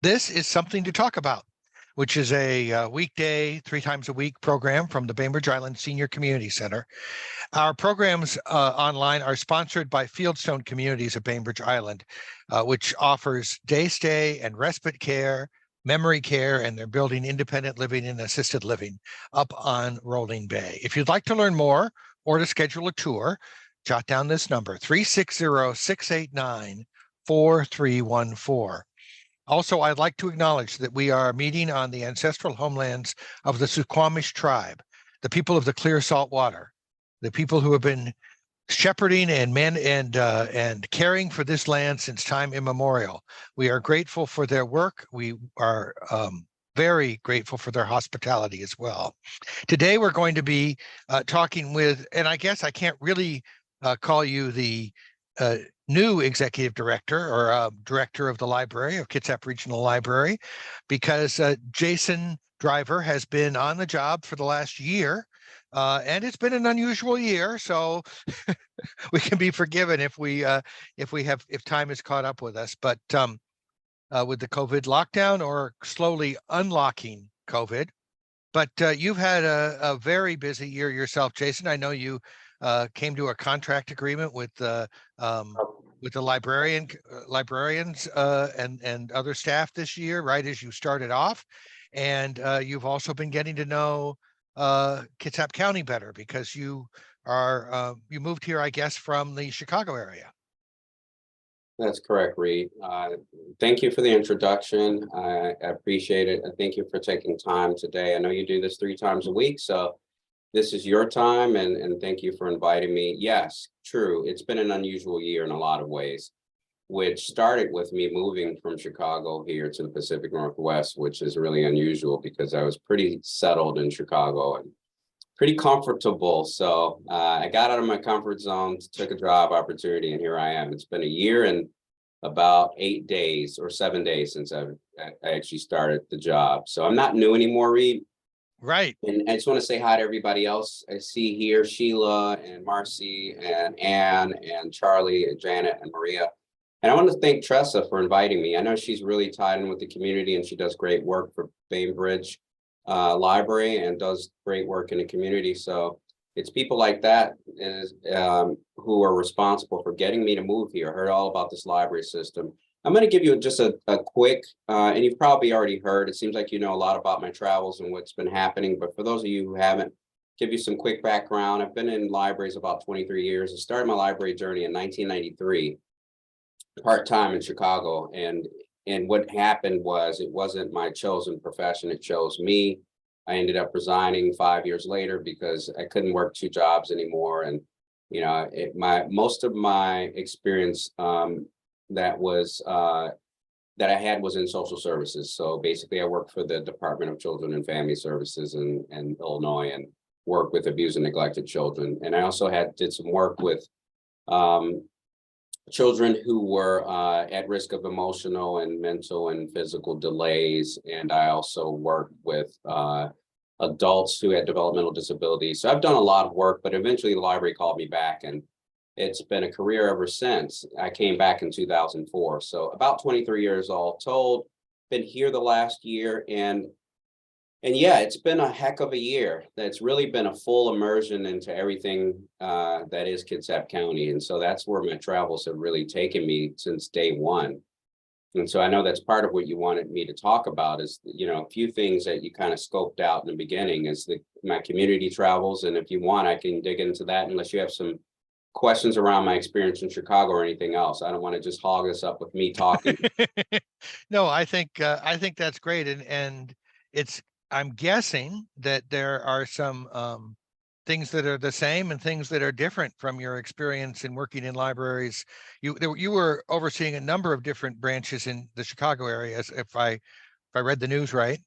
This is Something to Talk About, which is a weekday, 3 times a week program from the Bainbridge Island Senior Community Center. Our programs online are sponsored by Fieldstone Communities of Bainbridge Island, which offers day stay and respite care, memory care, and they're building independent living and assisted living up on Rolling Bay. If you'd like to learn more or to schedule a tour, jot down this number, 360-689-4314. Also, I'd like to acknowledge that we are meeting on the ancestral homelands of the Suquamish tribe, the people of the clear salt water, the people who have been shepherding and caring for this land since time immemorial. We are grateful for their work. We are very grateful for their hospitality as well. Today, we're going to be talking with, and I guess I can't really call you the new executive director or director of the library of Kitsap Regional Library, because Jason Driver has been on the job for the last year, and it's been an unusual year, so we can be forgiven if time has caught up with us. But with the COVID lockdown or slowly unlocking COVID, but you've had a very busy year yourself, Jason. I know you came to a contract agreement with the librarians and other staff this year, right as you started off, and you've also been getting to know Kitsap County better because you moved here, I guess, from the Chicago area. That's correct, Reed. Thank you for the introduction. I appreciate it. And thank you for taking time today. I know you do this 3 times a week, so this is your time, and thank you for inviting me. Yes, true. It's been an unusual year in a lot of ways, which started with me moving from Chicago here to the Pacific Northwest, which is really unusual because I was pretty settled in Chicago and pretty comfortable. So I got out of my comfort zone, took a job opportunity, and here I am. It's been a year and about 8 days or 7 days since I actually started the job. So I'm not new anymore, Reed. Right. And I just want to say hi to everybody else I see here, Sheila and Marcy and Ann and Charlie and Janet and Maria. And I want to thank Tressa for inviting me. I know she's really tied in with the community and she does great work for Bainbridge Library and does great work in the community. So it's people like that who are responsible for getting me to move here. I heard all about this library system. I'm going to give you just a quick, and you've probably already heard, it seems like you know a lot about my travels and what's been happening, but for those of you who haven't, give you some quick background. I've been in libraries about 23 years. I started my library journey in 1993, part-time in Chicago, and what happened was it wasn't my chosen profession, it chose me. I ended up resigning 5 years later because I couldn't work 2 jobs anymore, and you know, most of my experience that I had was in social services. So basically I worked for the Department of Children and Family Services in Illinois and worked with abused and neglected children. And I also did some work with children who were at risk of emotional and mental and physical delays. And I also worked with adults who had developmental disabilities. So I've done a lot of work, but eventually the library called me back, and it's been a career ever since. I came back in 2004. So about 23 years all told, been here the last year. And yeah, it's been a heck of a year. That's really been a full immersion into everything that is Kitsap County. And so that's where my travels have really taken me since day one. And so I know that's part of what you wanted me to talk about is, you know, a few things that you kind of scoped out in the beginning is my community travels. And if you want, I can dig into that unless you have some questions around my experience in Chicago or anything else. I don't want to just hog this up with me talking. No, I think that's great, and I'm guessing that there are some things that are the same and things that are different from your experience in working in libraries. You were overseeing a number of different branches in the Chicago area, if I read the news right.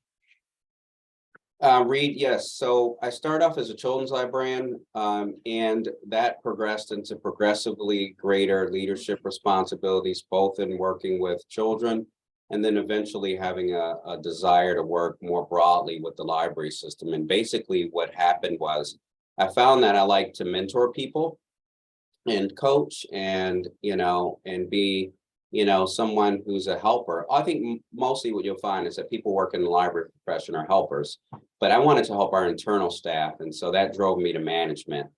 Reed, yes. So I started off as a children's librarian, and that progressed into progressively greater leadership responsibilities, both in working with children and then eventually having a desire to work more broadly with the library system. And basically what happened was I found that I like to mentor people and coach and, you know, and be someone who's a helper. I think mostly what you'll find is that people work in the library profession are helpers, but I wanted to help our internal staff. And so that drove me to management.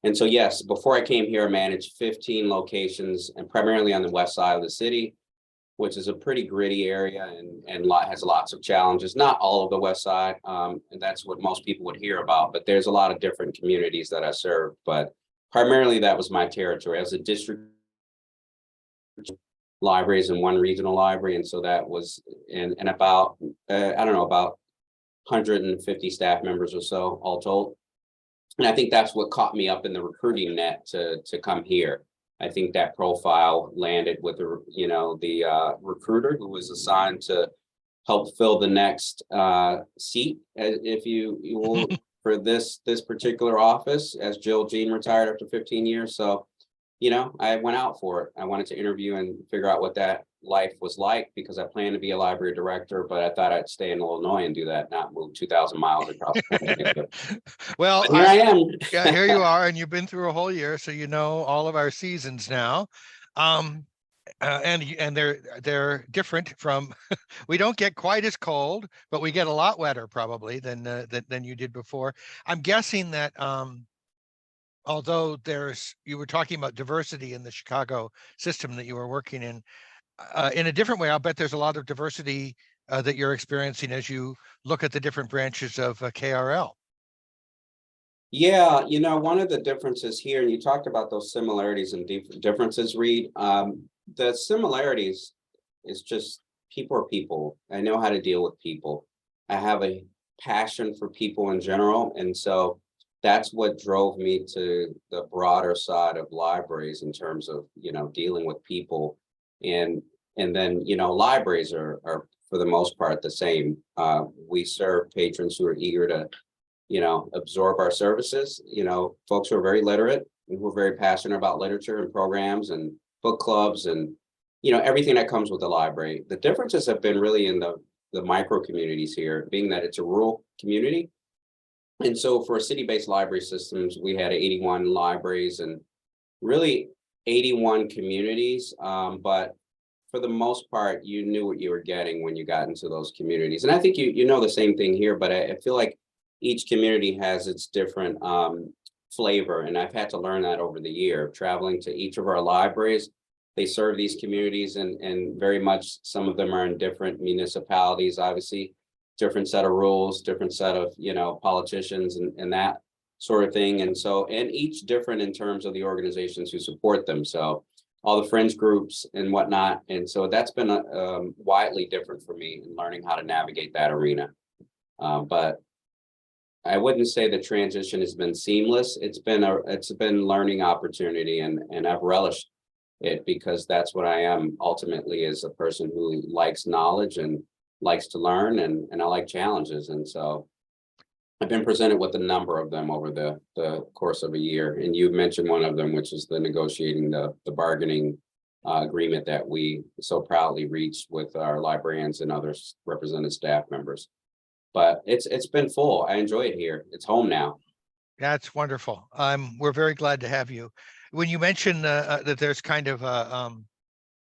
And so, yes, before I came here, I managed 15 locations and primarily on the west side of the city, which is a pretty gritty area and has lots of challenges. Not all of the west side, and that's what most people would hear about, but there's a lot of different communities that I served. But primarily that was my territory. As a district libraries and one regional library. And so that was and about, I don't know, about 150 staff members or so all told. And I think that's what caught me up in the recruiting net to come here. I think that profile landed with the recruiter who was assigned to help fill the next seat, if you will, for this particular office, as Jill Jean retired after 15 years. So, I went out for it. I wanted to interview and figure out what that life was like, because I planned to be a library director, but I thought I'd stay in Illinois and do that, not move 2,000 miles across the country. Well, But here I am. Yeah, here you are, and you've been through a whole year, so you know all of our seasons now. And they're different from. We don't get quite as cold, but we get a lot wetter probably than you did before. I'm guessing that although you were talking about diversity in the Chicago system that you were working in a different way, I'll bet there's a lot of diversity that you're experiencing as you look at the different branches of KRL. Yeah, one of the differences here, and you talked about those similarities and differences, Reed. The similarities is just people are people. I know how to deal with people. I have a passion for people in general. And so that's what drove me to the broader side of libraries in terms of, dealing with people. And then, libraries are for the most part the same. We serve patrons who are eager to absorb our services, folks who are very literate and who are very passionate about literature and programs and book clubs and, everything that comes with the library. The differences have been really in the micro communities here, being that it's a rural community. And so for city-based library systems, we had 81 libraries and really 81 communities. But for the most part, you knew what you were getting when you got into those communities. And I think you know the same thing here, but I feel like each community has its different flavor. And I've had to learn that over the year, traveling to each of our libraries. They serve these communities and very much some of them are in different municipalities, obviously, different set of rules, different set of, politicians and that sort of thing. And so, and each different in terms of the organizations who support them. So all the fringe groups and whatnot. And so that's been widely different for me in learning how to navigate that arena. But I wouldn't say the transition has been seamless. It's been learning opportunity and I've relished it because that's what I am ultimately, as a person who likes knowledge and likes to learn and I like challenges. And so I've been presented with a number of them over the course of a year. And you mentioned one of them, which is the negotiating the bargaining agreement that we so proudly reached with our librarians and other represented staff members. But it's been full. I enjoy it here. It's home now. That's wonderful. We're very glad to have you. When you mentioned that there's kind of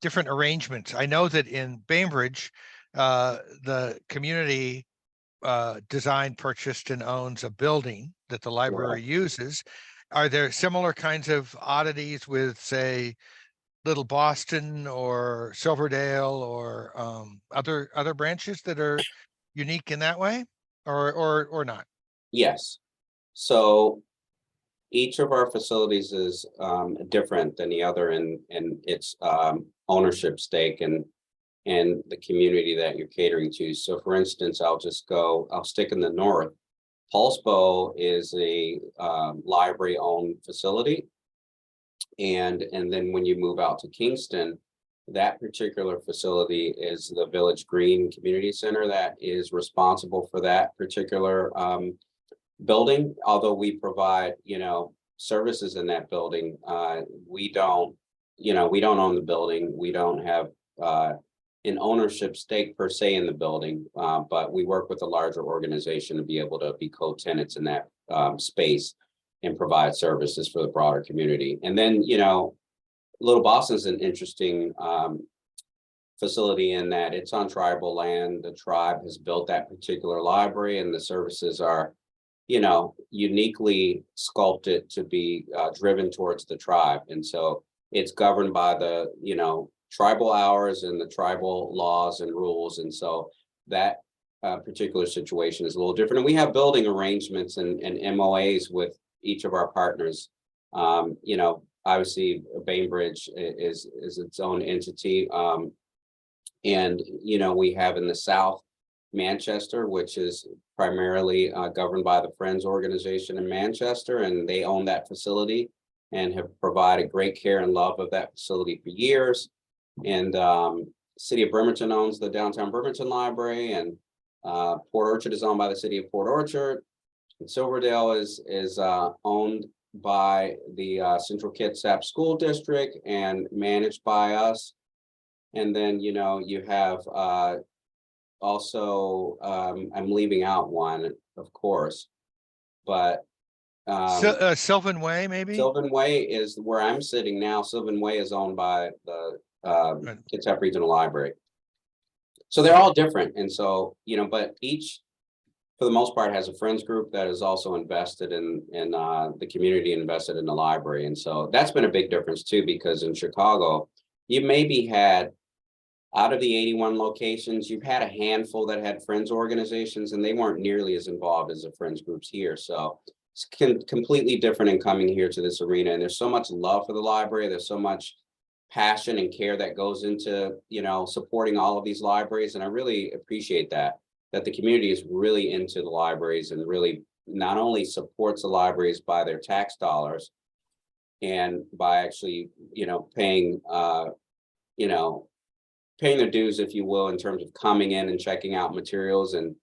different arrangements, I know that in Bainbridge, the community designed, purchased, and owns a building that the library uses. Are there similar kinds of oddities with, say, Little Boston or Silverdale or other branches that are unique in that way, or not? Yes. So each of our facilities is different than the other in its ownership stake and the community that you're catering to. So for instance, I'll stick in the north. Paulsbo is a library owned facility. And then when you move out to Kingston, that particular facility is the Village Green Community Center that is responsible for that particular building. Although we provide, services in that building, we don't own the building. We don't have an ownership stake per se in the building, but we work with a larger organization to be able to be co-tenants in that space and provide services for the broader community. And then, Little Boston is an interesting facility in that it's on tribal land. The tribe has built that particular library, and the services are, uniquely sculpted to be driven towards the tribe. And so it's governed by the, tribal hours and the tribal laws and rules. And so that particular situation is a little different. And we have building arrangements and MOAs with each of our partners. Obviously Bainbridge is its own entity. And, we have in the South Manchester, which is primarily governed by the Friends organization in Manchester, and they own that facility and have provided great care and love of that facility for years. And City of Bremerton owns the Downtown Bremerton Library, and Port Orchard is owned by the City of Port Orchard. And Silverdale is owned by the Central Kitsap School District and managed by us. And then, you have also, I'm leaving out one, of course, but Sylvan Way, maybe? Sylvan Way is where I'm sitting now. Sylvan Way is owned by the Kitsap Regional Library. So they're all different. And so, but each, for the most part, has a friends group that is also invested in the community, invested in the library. And so that's been a big difference too, because in Chicago, you maybe had, out of the 81 locations, you've had a handful that had friends organizations, and they weren't nearly as involved as the friends groups here. So it's completely different in coming here to this arena. And there's so much love for the library. There's so much passion and care that goes into, supporting all of these libraries. And I really appreciate that the community is really into the libraries and really not only supports the libraries by their tax dollars and by actually, paying, paying their dues, if you will, in terms of coming in and checking out materials and,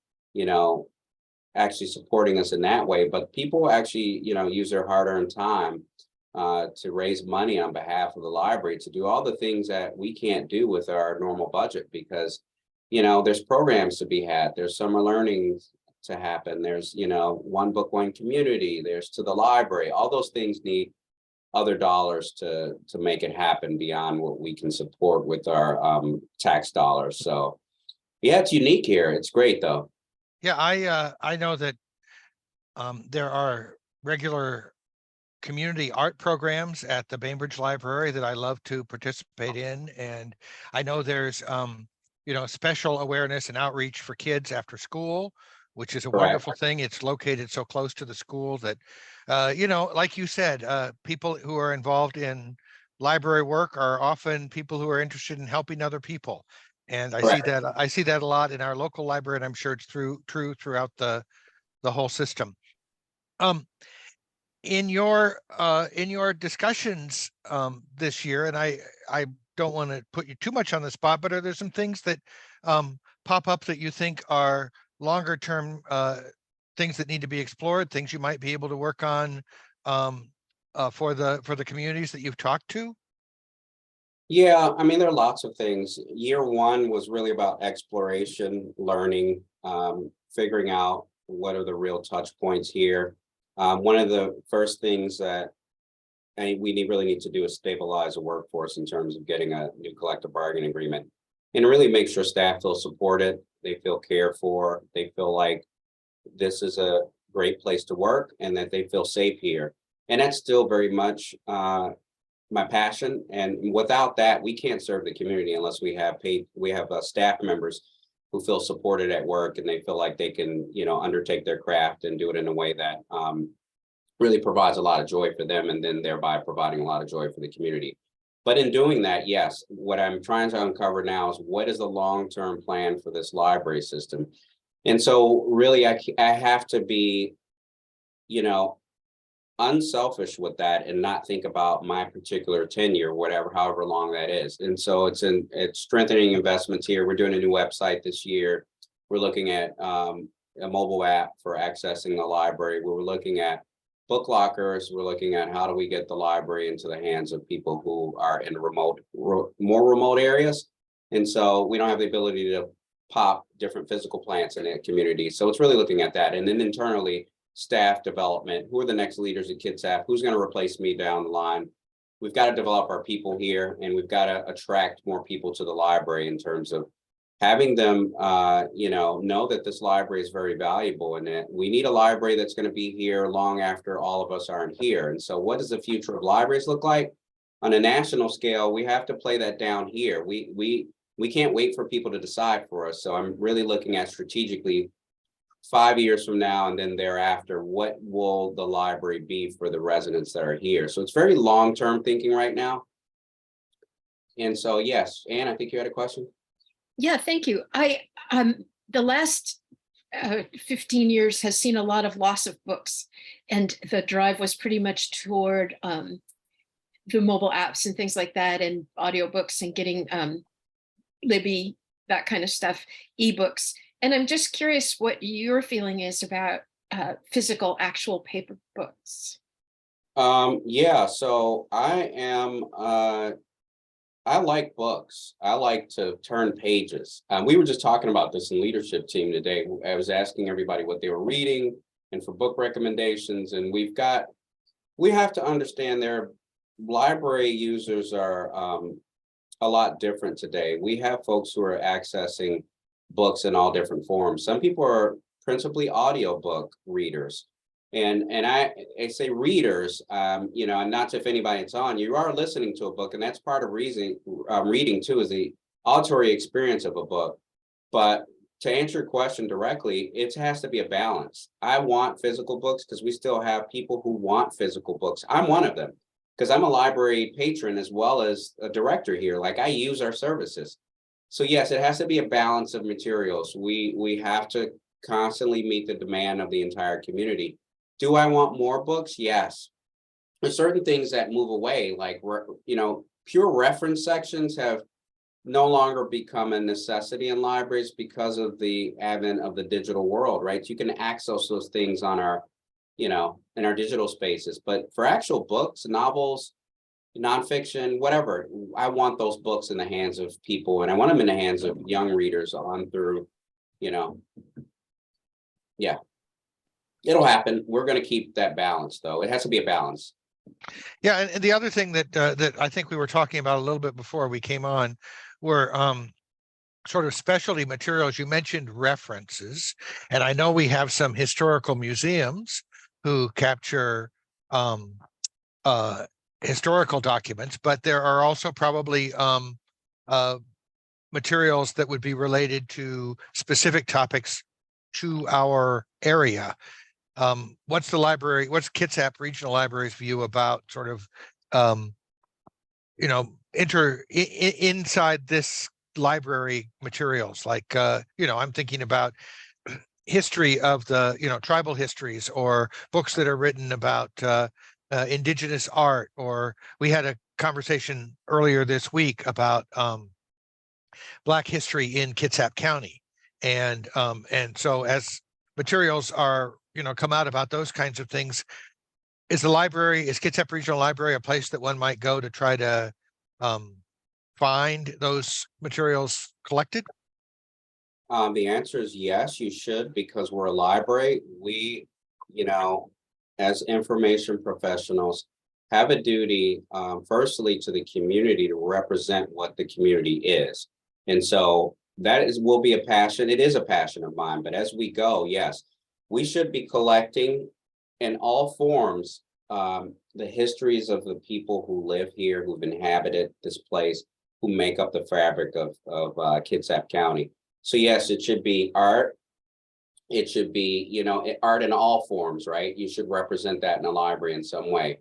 actually supporting us in that way. But people actually, use their hard-earned time to raise money on behalf of the library to do all the things that we can't do with our normal budget, because, there's programs to be had. There's summer learning to happen. There's, one book, one community. There's to the library. All those things need other dollars to make it happen beyond what we can support with our tax dollars. So yeah, it's unique here. It's great though. Yeah, I know that there are regular community art programs at the Bainbridge Library that I love to participate in. And I know there's special awareness and outreach for kids after school, which is a wonderful thing. It's located so close to the school that, like you said, people who are involved in library work are often people who are interested in helping other people. And I see that a lot in our local library, and I'm sure it's true throughout the whole system. In your discussions this year, and I don't want to put you too much on the spot, but are there some things that pop up that you think are longer term things that need to be explored, things you might be able to work on for the communities that you've talked to? Yeah, I mean, there are lots of things. Year one was really about exploration, learning, figuring out what are the real touch points here. One of the first things that we really need to do is stabilize a workforce in terms of getting a new collective bargaining agreement and really make sure staff feel supported, they feel cared for, they feel like this is a great place to work and that they feel safe here. And that's still very much my passion. And without that, we can't serve the community unless we have staff members who feel supported at work and they feel like they can, undertake their craft and do it in a way that really provides a lot of joy for them, and then thereby providing a lot of joy for the community. But in doing that, yes, what I'm trying to uncover now is what is the long-term plan for this library system. And so really, I have to be, unselfish with that and not think about my particular tenure, however long that is. And so it's strengthening investments here. We're doing a new website this year. We're looking at a mobile app for accessing the library. We're looking at book lockers. We're looking at how do we get the library into the hands of people who are in more remote areas. And so we don't have the ability to pop different physical plants in a community. So it's really looking at that. And then internally, staff development, who are the next leaders at Kitsap, who's going to replace me down the line, we've got to develop our people here, and we've got to attract more people to the library in terms of having them, know that this library is very valuable, and that we need a library that's going to be here long after all of us aren't here. And so what does the future of libraries look like? On a national scale, we have to play that down here. We can't wait for people to decide for us. So I'm really looking at strategically 5 years from now and then thereafter, what will the library be for the residents that are here? So it's very long-term thinking right now. And so, yes, Anne, I think you had a question. Yeah, thank you. The last 15 years has seen a lot of loss of books, and the drive was pretty much toward the mobile apps and things like that, and audiobooks and getting Libby, that kind of stuff, ebooks. And I'm just curious what your feeling is about physical, actual paper books. Yeah, so I like books. I like to turn pages. We were just talking about this in leadership team today. I was asking everybody what they were reading and for book recommendations. And we have to understand their library users are a lot different today. We have folks who are accessing books in all different forms. Some people are principally audiobook readers. And I say readers, and not if anybody's on, you are listening to a book, and that's part of reading too, is the auditory experience of a book. But to answer your question directly, it has to be a balance. I want physical books because we still have people who want physical books. I'm one of them because I'm a library patron as well as a director here. Like, I use our services. So yes, it has to be a balance of materials. We have to constantly meet the demand of the entire community. Do I want more books? Yes. There's certain things that move away, like, pure reference sections have no longer become a necessity in libraries because of the advent of the digital world, right? You can access those things on our, in our digital spaces. But for actual books, novels, nonfiction, whatever, I want those books in the hands of people, and I want them in the hands of young readers on through, yeah. It'll happen. We're going to keep that balance, though. It has to be a balance. Yeah, and the other thing that that I think we were talking about a little bit before we came on were sort of specialty materials. You mentioned references, and I know we have some historical museums who capture historical documents, but there are also probably materials that would be related to specific topics to our area. What's Kitsap Regional Library's view about sort of, inside this library materials? Like, I'm thinking about history of the, tribal histories, or books that are written about indigenous art. Or we had a conversation earlier this week about Black history in Kitsap County. And so as materials are, come out about those kinds of things, is Kitsap Regional Library a place that one might go to try to find those materials collected? The answer is yes, you should, because we're a library. We, as information professionals, have a duty, firstly, to the community to represent what the community is. And so will be a passion. It is a passion of mine. But as we go, yes, we should be collecting in all forms the histories of the people who live here, who've inhabited this place, who make up the fabric of Kitsap County. So yes, it should be art. It should be, art in all forms, right? You should represent that in a library in some way.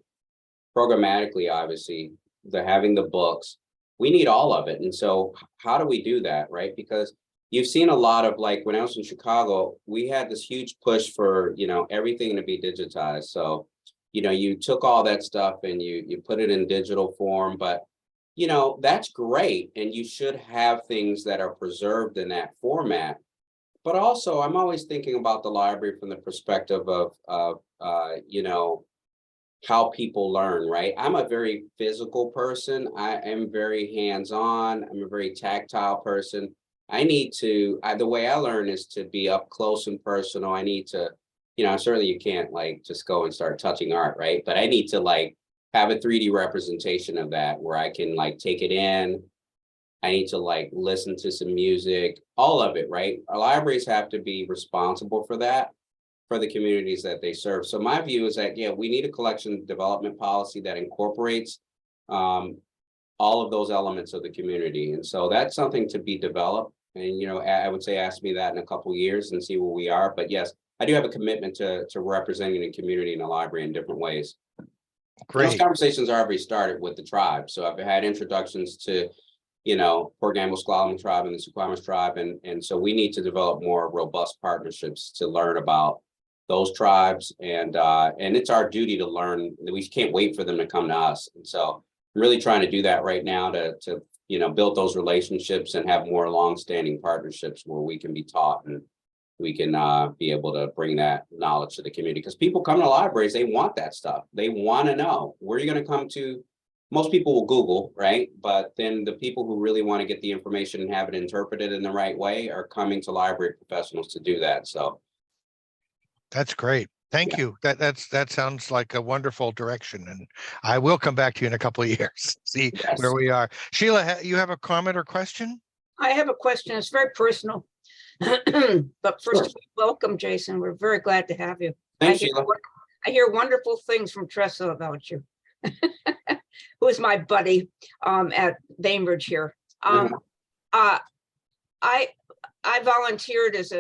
Programmatically, obviously, having the books, we need all of it. And so how do we do that, right? Because you've seen a lot of, like, when I was in Chicago, we had this huge push for, everything to be digitized. So, you took all that stuff and you put it in digital form, but, that's great. And you should have things that are preserved in that format. But also, I'm always thinking about the library from the perspective of how people learn, right? I'm a very physical person. I am very hands-on. I'm a very tactile person. I need to, the way I learn is to be up close and personal. I need to, certainly you can't just go and start touching art, right? But I need to have a 3D representation of that where I can like take it in. I need to like listen to some music, all of it, right? Our libraries have to be responsible for that, for the communities that they serve. So my view is that, yeah, we need a collection development policy that incorporates all of those elements of the community. And so that's something to be developed. And, you know, I would say ask me that in a couple of years and see where we are. But yes, I do have a commitment to representing the community in the library in different ways. Those Great. conversations are already started with the tribe. So I've had introductions to, you know, Port Gamble-Sklallam tribe and the Suquamish tribe. And so we need to develop more robust partnerships to learn about those tribes. And it's our duty to learn. We can't wait for them to come to us. And so I'm really trying to do that right now to you know, build those relationships and have more longstanding partnerships where we can be taught and we can be able to bring that knowledge to the community. Because people come to libraries, they want that stuff. They want to know where you're going to come to. Most people will Google, right? But then the people who really want to get the information and have it interpreted in the right way are coming to library professionals to do that. So That's great. Thank you. That sounds like a wonderful direction, and I will come back to you in a couple of years, see yes. where we are. Sheila, you have a comment or question? I have a question. It's very personal. But first, of all, welcome, Jason. We're very glad to have you. Thanks, Sheila. I hear wonderful things from Tressa about you, who is my buddy at Bainbridge here. I volunteered as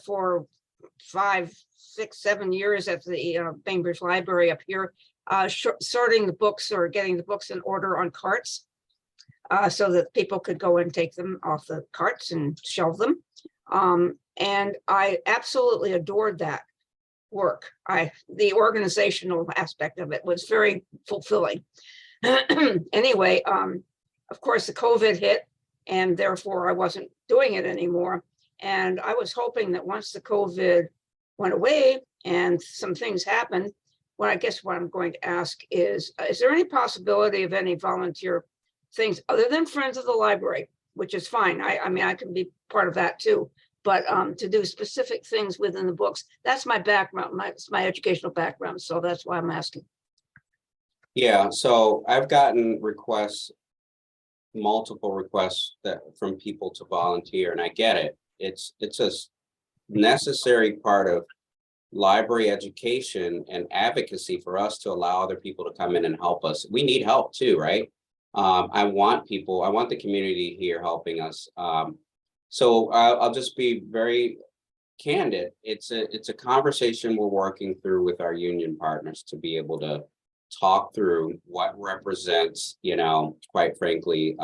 for 5, 6, 7 years at the Bainbridge Library up here, sorting the books or getting the books in order on carts, so that people could go and take them off the carts and shelve them. And I absolutely adored that work. The organizational aspect of it was very fulfilling. Anyway, of course, the COVID hit, and therefore I wasn't doing it anymore. And I was hoping that once the COVID went away and some things happened, well, I guess what I'm going to ask is there any possibility of any volunteer things other than Friends of the Library, which is fine. I mean, I can be part of that too, but to do specific things within the books, that's my background, my educational background. So that's why I'm asking. Yeah, so I've gotten requests, multiple requests from people to volunteer, and I get it. It's a necessary part of library education and advocacy for us to allow other people to come in and help us. We need help too, right? I want the community here helping us. So I'll just be very candid. It's a conversation we're working through with our union partners to be able to talk through what represents, you know, quite frankly,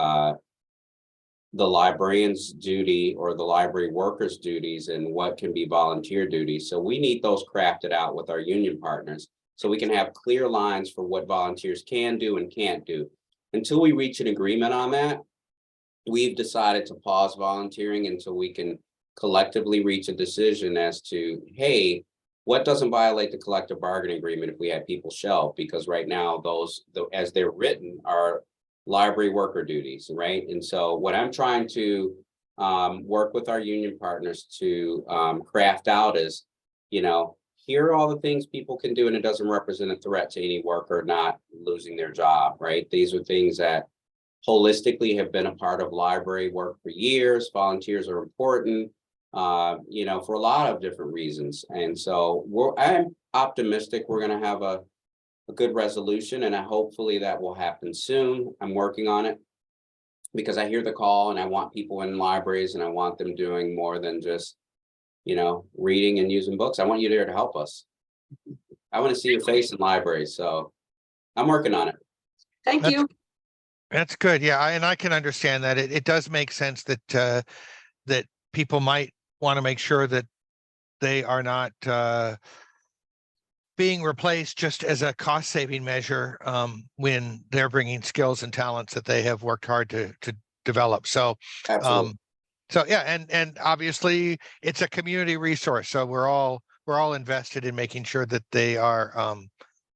the librarian's duty or the library worker's duties and what can be volunteer duties. So we need those crafted out with our union partners so we can have clear lines for what volunteers can do and can't do. Until we reach an agreement on that, we've decided to pause volunteering until we can collectively reach a decision as to, hey, what doesn't violate the collective bargaining agreement if we had people shelved? Because right now, those, as they're written, are library worker duties, right? And so what I'm trying to work with our union partners to craft out is, you know, here are all the things people can do, and it doesn't represent a threat to any worker not losing their job, right? These are things that holistically have been a part of library work for years. Volunteers are important, you know, for a lot of different reasons. And so I'm optimistic we're going to have a good resolution, and hopefully that will happen soon. I'm working on it because I hear the call and I want people in libraries and I want them doing more than just, you know, reading and using books. I want you there to help us. I want to see your face in libraries. So I'm working on it. Thank you. That's good. Yeah, and I can understand that. It does make sense that that people might want to make sure that they are not being replaced just as a cost-saving measure when they're bringing skills and talents that they have worked hard to develop. So, Absolutely. so yeah, and obviously it's a community resource. So we're all invested in making sure that they are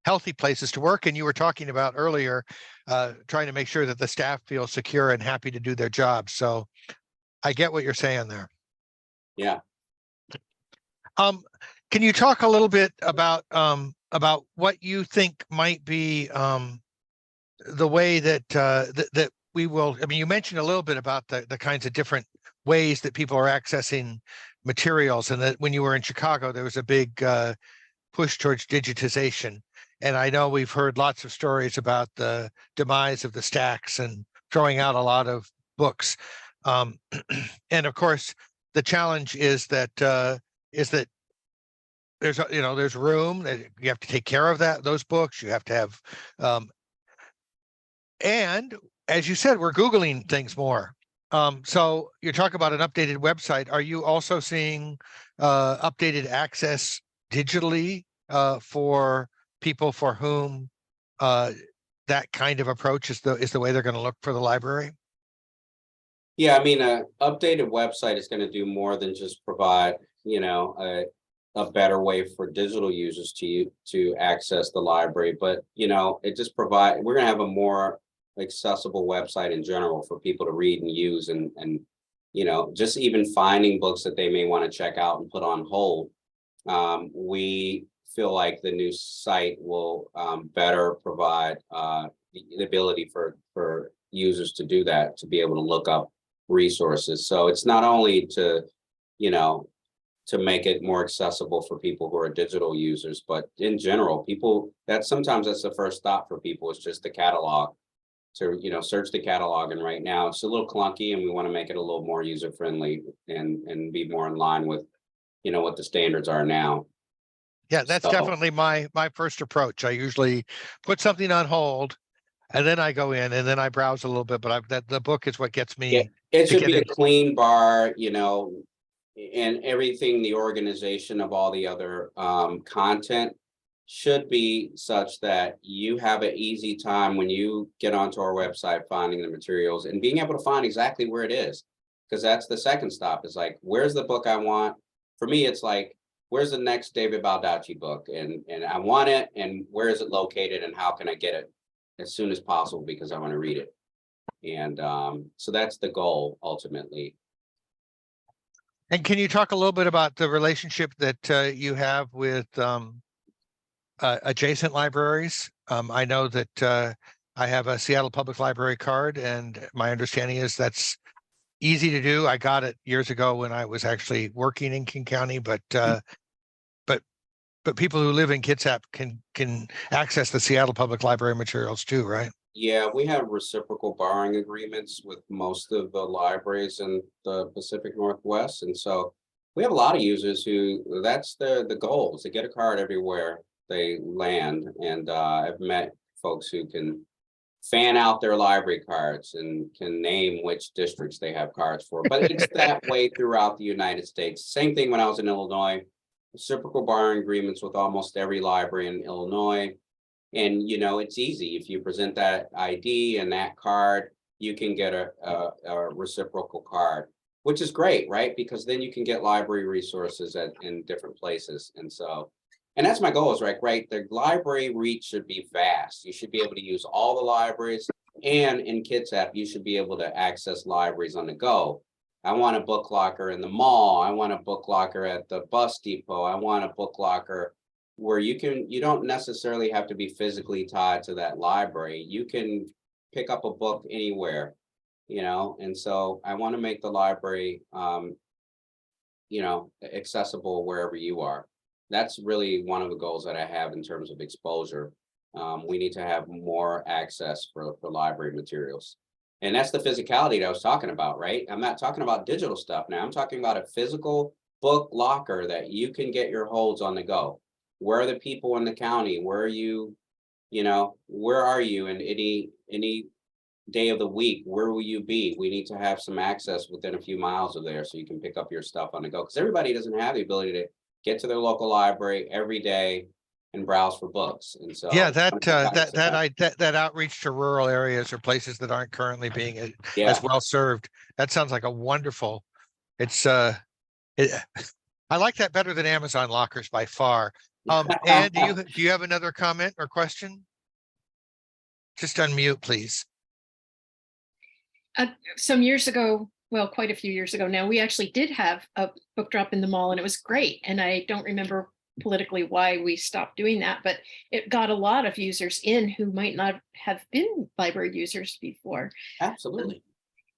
healthy places to work. And you were talking about earlier, trying to make sure that the staff feel secure and happy to do their job. So I get what you're saying there. Yeah. Can you talk a little bit about what you think might be the way that that we will. I mean, you mentioned a little bit about the kinds of different ways that people are accessing materials, and that when you were in Chicago, there was a big push towards digitization. And I know we've heard lots of stories about the demise of the stacks and throwing out a lot of books. And of course, the challenge is that there's there's room that you have to take care of those books. You have to have and as you said, we're Googling things more. So you're talking about an updated website. Are you also seeing updated access digitally for people for whom that kind of approach is the way they're going to look for the library? Yeah, I mean, a updated website is going to do more than just provide, a better way for digital users to access the library. But, it just we're going to have a more accessible website in general for people to read and use, and just even finding books that they may want to check out and put on hold. We feel like the new site will better provide the ability for users to do that, to be able to look up resources. So it's not only to make it more accessible for people who are digital users, but in general, sometimes that's the first stop for people, is just the catalog, to search the catalog. And right now it's a little clunky, and we want to make it a little more user friendly and be more in line with what the standards are now. Yeah, that's definitely my first approach. I usually put something on hold, and then I go in and then I browse a little bit. But the book is what gets me. Yeah, it should be a clean bar, and everything. The organization of all the other content should be such that you have an easy time when you get onto our website finding the materials and being able to find exactly where it is, because that's the second stop. Is like, where's the book I want? For me, it's like, where's the next David Baldacci book, and I want it, and where is it located, and how can I get it as soon as possible, because I want to read it. And so that's the goal ultimately. And can you talk a little bit about the relationship that you have with adjacent libraries? I know that I have a Seattle Public Library card, and my understanding is that's easy to do. I got it years ago when I was actually working in King County, but people who live in Kitsap can access the Seattle Public Library materials too, right? Yeah, we have reciprocal borrowing agreements with most of the libraries in the Pacific Northwest. And so we have a lot of users who, that's the goal, is to get a card everywhere they land. And I've met folks who can fan out their library cards and can name which districts they have cards for. But it's that way throughout the United States. Same thing when I was in Illinois. Reciprocal borrowing agreements with almost every library in Illinois. And, it's easy. If you present that ID and that card, you can get a reciprocal card, which is great, right? Because then you can get library resources in different places. And so, and that's my goal, is right? The library reach should be vast. You should be able to use all the libraries. And in Kitsap, you should be able to access libraries on the go. I want a book locker in the mall. I want a book locker at the bus depot. I want a book locker where you don't necessarily have to be physically tied to that library. You can pick up a book anywhere, and so I want to make the library, accessible wherever you are. That's really one of the goals that I have in terms of exposure. We need to have more access for library materials. And that's the physicality that I was talking about, right? I'm not talking about digital stuff now. I'm talking about a physical book locker that you can get your holds on the go. Where are the people in the county? Where are you, where are you in any day of the week? Where will you be? We need to have some access within a few miles of there so you can pick up your stuff on the go. Because everybody doesn't have the ability to get to their local library every day and browse for books. And so yeah, that outreach to rural areas or places that aren't currently being as well served. That sounds like a wonderful. I like that better than Amazon lockers by far. And do you have another comment or question? Just unmute, please. Some years ago, well, quite a few years ago now, we actually did have a book drop in the mall, and it was great. And I don't remember politically why we stopped doing that, but it got a lot of users in who might not have been library users before. Absolutely.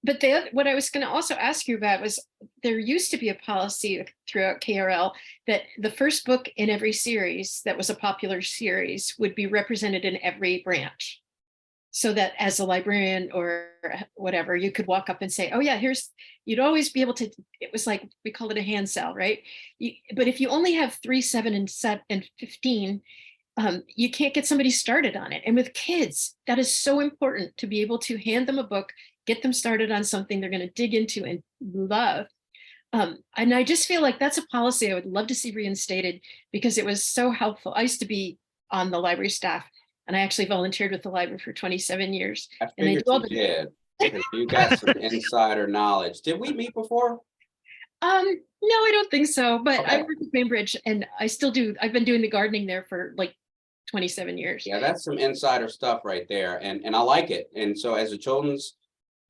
But what I was going to also ask you about was there used to be a policy throughout KRL that the first book in every series that was a popular series would be represented in every branch. So that as a librarian or whatever, you could walk up and say, oh yeah, you'd always be able to, it was like, we call it a hand sell, right? But if you only have 3, 7, and 15, you can't get somebody started on it. And with kids, that is so important to be able to hand them a book, get them started on something they're going to dig into and love. And I just feel like that's a policy I would love to see reinstated because it was so helpful. I used to be on the library staff, and I actually volunteered with the library for 27 years. I And figured you did, because you got some insider knowledge. Did we meet before? No, I don't think so, but I Okay. work with Bainbridge and I still do. I've been doing the gardening there for like 27 years. Yeah, that's some insider stuff right there, and I like it. And so as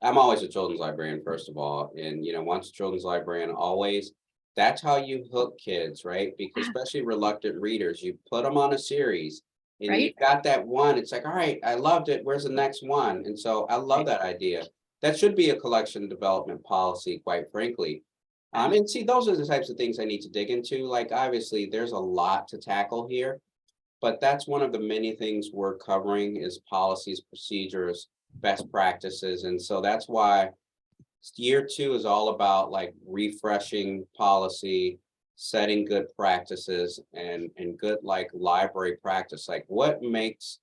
I'm always a children's librarian, first of all, and once a children's librarian, always. That's how you hook kids, right? Because especially reluctant readers, you put them on a series. And Right. you've got that one, it's like, all right, I loved it. Where's the next one? And so I love that idea. That should be a collection development policy, quite frankly. And see, those are the types of things I need to dig into. Like, obviously, there's a lot to tackle here, but that's one of the many things we're covering is policies, procedures, best practices. And so that's why year 2 is all about like refreshing policy, setting good practices and good like library practice. Like what makes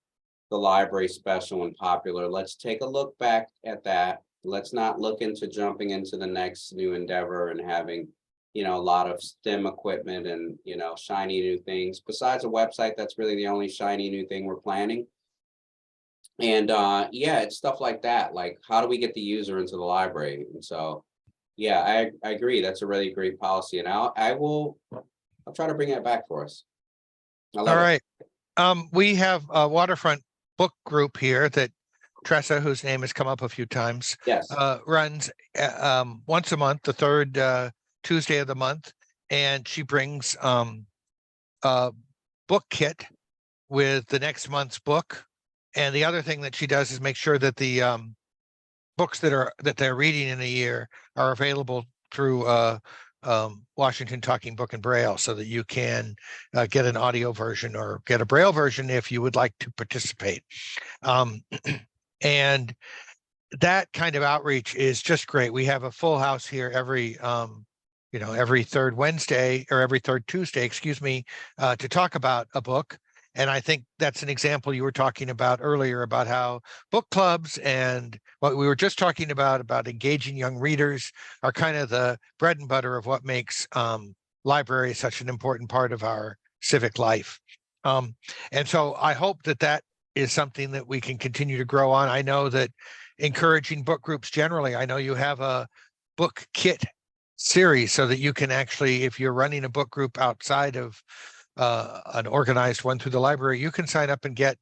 the library special and popular? Let's take a look back at that. Let's not look into jumping into the next new endeavor and having, a lot of STEM equipment and, shiny new things. Besides a website, that's really the only shiny new thing we're planning. And yeah, it's stuff like that. Like, how do we get the user into the library? And so, yeah, I agree. That's a really great policy. And I'll try to bring that back for us. I love All it. right. We have a waterfront book group here that Tressa, whose name has come up a few times, Yes. runs once a month, the third Tuesday of the month. And she brings a book kit with the next month's book. And the other thing that she does is make sure that the books that they're reading in a year are available through Washington Talking Book and Braille, so that you can get an audio version or get a Braille version if you would like to participate. And that kind of outreach is just great. We have a full house here every third Wednesday or every third Tuesday, excuse me, to talk about a book. And I think that's an example you were talking about earlier about how book clubs and what we were just talking about engaging young readers are kind of the bread and butter of what makes libraries such an important part of our civic life. And so I hope that is something that we can continue to grow on. I know that encouraging book groups generally, I know you have a book kit series so that you can actually, if you're running a book group outside of an organized one through the library, you can sign up and get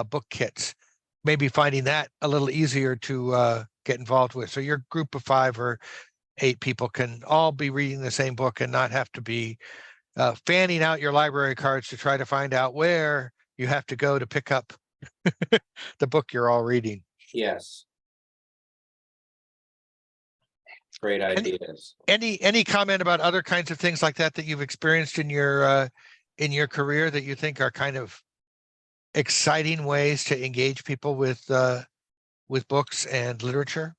book kits, maybe finding that a little easier to get involved with. So your group of 5 or 8 people can all be reading the same book and not have to be fanning out your library cards to try to find out where you have to go to pick up the book you're all reading. Yes. Great ideas. Any comment about other kinds of things like that you've experienced in your career that you think are kind of exciting ways to engage people with books and literature?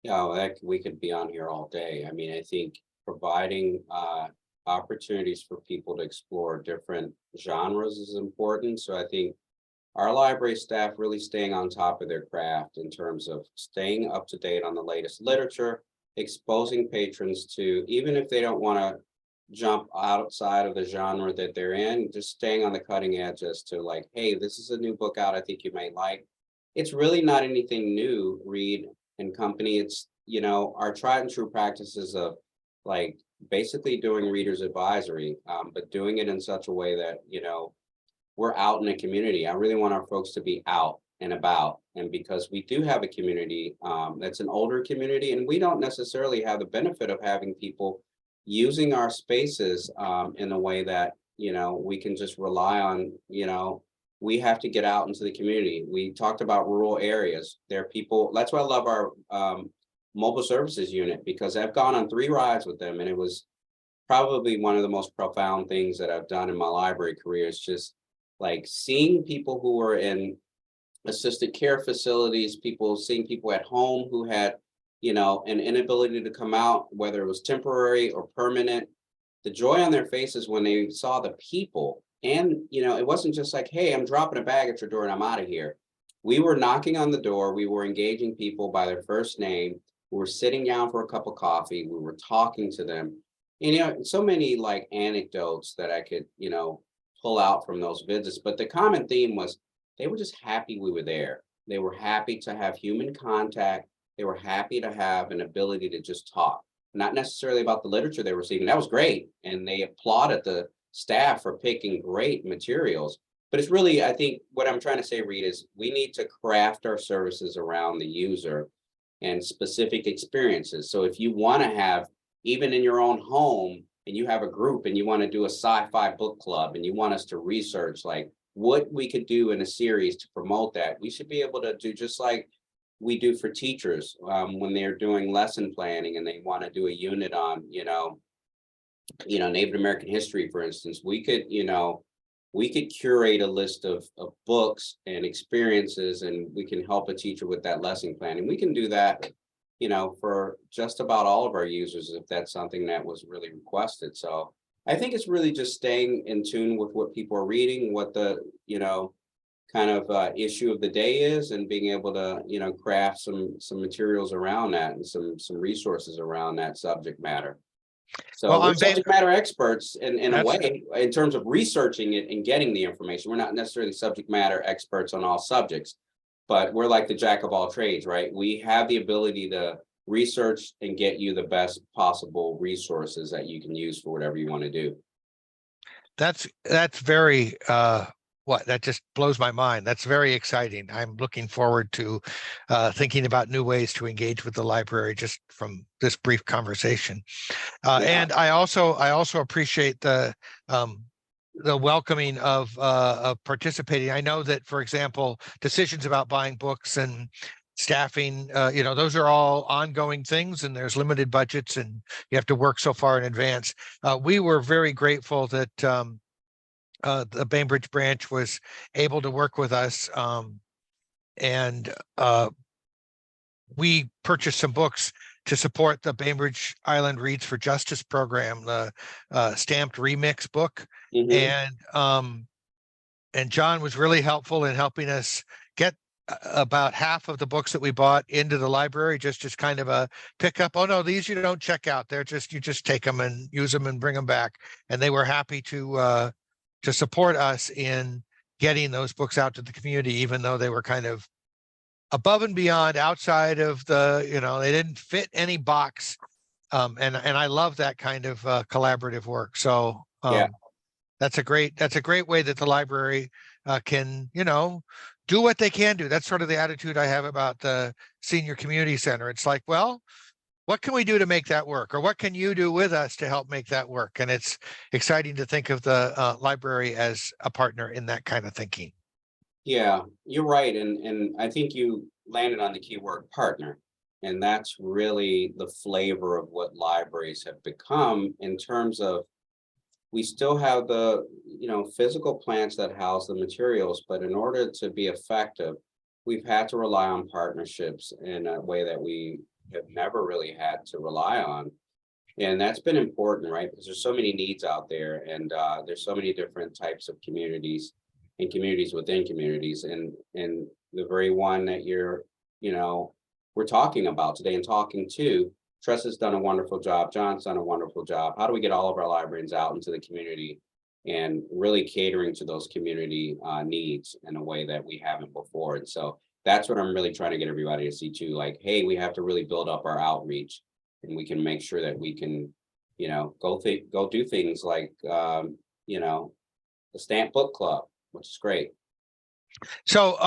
Yeah, we could be on here all day. I mean, I think providing opportunities for people to explore different genres is important. So I think our library staff really staying on top of their craft in terms of staying up to date on the latest literature, exposing patrons to, even if they don't want to jump outside of the genre that they're in, just staying on the cutting edge as to like, hey, this is a new book out I think you might like. It's really not anything new, Reed and company. It's, our tried and true practices of like basically doing readers advisory, but doing it in such a way that, we're out in the community. I really want our folks to be out and about. And because we do have a community that's an older community, and we don't necessarily have the benefit of having people, using our spaces in a way that, we can just rely on, we have to get out into the community. We talked about rural areas. There are people, that's why I love our mobile services unit, because I've gone on 3 rides with them, and it was probably one of the most profound things that I've done in my library career. Is just like seeing people who were in assisted care facilities, seeing people at home who had, an inability to come out, whether it was temporary or permanent. The joy on their faces when they saw the people, and it wasn't just like, hey, I'm dropping a bag at your door and I'm out of here. We were knocking on the door, we were engaging people by their first name, we were sitting down for a cup of coffee, we were talking to them. And so many like anecdotes that I could, pull out from those visits. But the common theme was they were just happy we were there. They were happy to have human contact. They were happy to have an ability to just talk, not necessarily about the literature they were receiving. That was great. And they applauded the staff for picking great materials. But it's really, I think what I'm trying to say, Reed, is we need to craft our services around the user and specific experiences. So if you want to have, even in your own home, and you have a group and you want to do a sci-fi book club and you want us to research like what we could do in a series to promote that, we should be able to do just like we do for teachers when they're doing lesson planning and they want to do a unit on, Native American history, for instance. We could curate a list of books and experiences, and we can help a teacher with that lesson plan. And we can do that, for just about all of our users, if that's something that was really requested. So I think it's really just staying in tune with what people are reading, what the, kind of issue of the day is, and being able to, craft some materials around that and some resources around that subject matter. So Well, we're I'm subject matter experts in a That's- way, in terms of researching it and getting the information. We're not necessarily subject matter experts on all subjects, but we're like the jack of all trades, right? We have the ability to research and get you the best possible resources that you can use for whatever you want to do. That's very that just blows my mind. That's very exciting. I'm looking forward to thinking about new ways to engage with the library just from this brief conversation. Yeah. And I also appreciate the welcoming of participating. I know that, for example, decisions about buying books and staffing, those are all ongoing things, and there's limited budgets, and you have to work so far in advance. We were very grateful that the Bainbridge branch was able to work with us, and we purchased some books to support the Bainbridge Island Reads for Justice program, the stamped remix book. Mhm. And John was really helpful in helping us get about half of the books that we bought into the library, just kind of a pickup. Oh no, these you don't check out. They're you just take them and use them and bring them back. And they were happy to support us in getting those books out to the community, even though they were kind of above and beyond, outside of the, they didn't fit any box. And I love that kind of collaborative work. So Yeah. that's a great way that the library can, do what they can do. That's sort of the attitude I have about the senior community center. It's like, well, what can we do to make that work? Or what can you do with us to help make that work? And it's exciting to think of the library as a partner in that kind of thinking. Yeah, you're right. And I think you landed on the key word, partner. And that's really the flavor of what libraries have become, in terms of, we still have the, physical plants that house the materials, but in order to be effective, we've had to rely on partnerships in a way that we have never really had to rely on. And that's been important, right? Because there's so many needs out there, and there's so many different types of communities and communities within communities. And the very one that we're talking about today and talking to, Tressa's done a wonderful job. John's done a wonderful job. How do we get all of our librarians out into the community and really catering to those community needs in a way that we haven't before? And so that's what I'm really trying to get everybody to see too. Like, hey, we have to really build up our outreach, and we can make sure that we can, go do things like, the stamp book club, which is great. So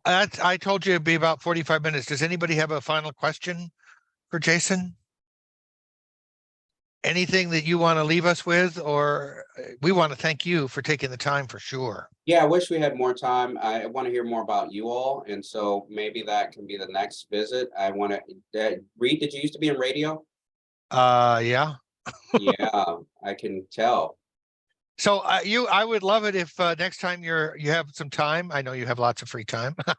I told you it'd be about 45 minutes. Does anybody have a final question for Jason? anything that you want to leave us with, or we want to thank you for taking the time for sure. Yeah, I wish we had more time. I want to hear more about you all. And so maybe that can be the next visit. I want to, Reed, did you used to be in radio? Yeah. Yeah, I can tell. So I would love it if next time you have some time. I know you have lots of free time. Of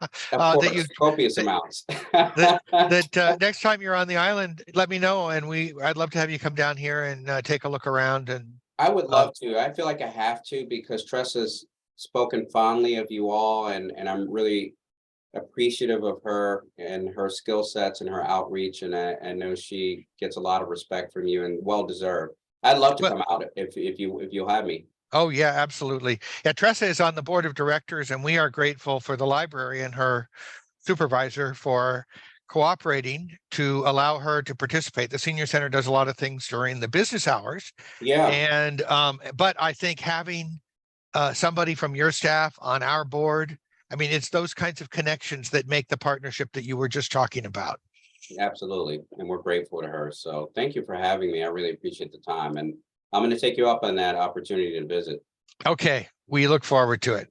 That you course, copious that, amounts. that next time you're on the island, let me know, and I'd love to have you come down here and take a look around. And I would love to. I feel like I have to because Tressa's spoken fondly of you all, and I'm really appreciative of her and her skill sets and her outreach, and I know she gets a lot of respect from you, and well deserved. I'd love to But- come out if you'll have me. Oh yeah, absolutely. Yeah, Tressa is on the board of directors, and we are grateful for the library and her supervisor for cooperating to allow her to participate. The senior center does a lot of things during the business hours, Yeah, and but I think having somebody from your staff on our board, I mean, it's those kinds of connections that make the partnership that you were just talking about. absolutely. And we're grateful to her. So thank you for having me. I really appreciate the time. And I'm going to take you up on that opportunity to visit. Okay, we look forward to it.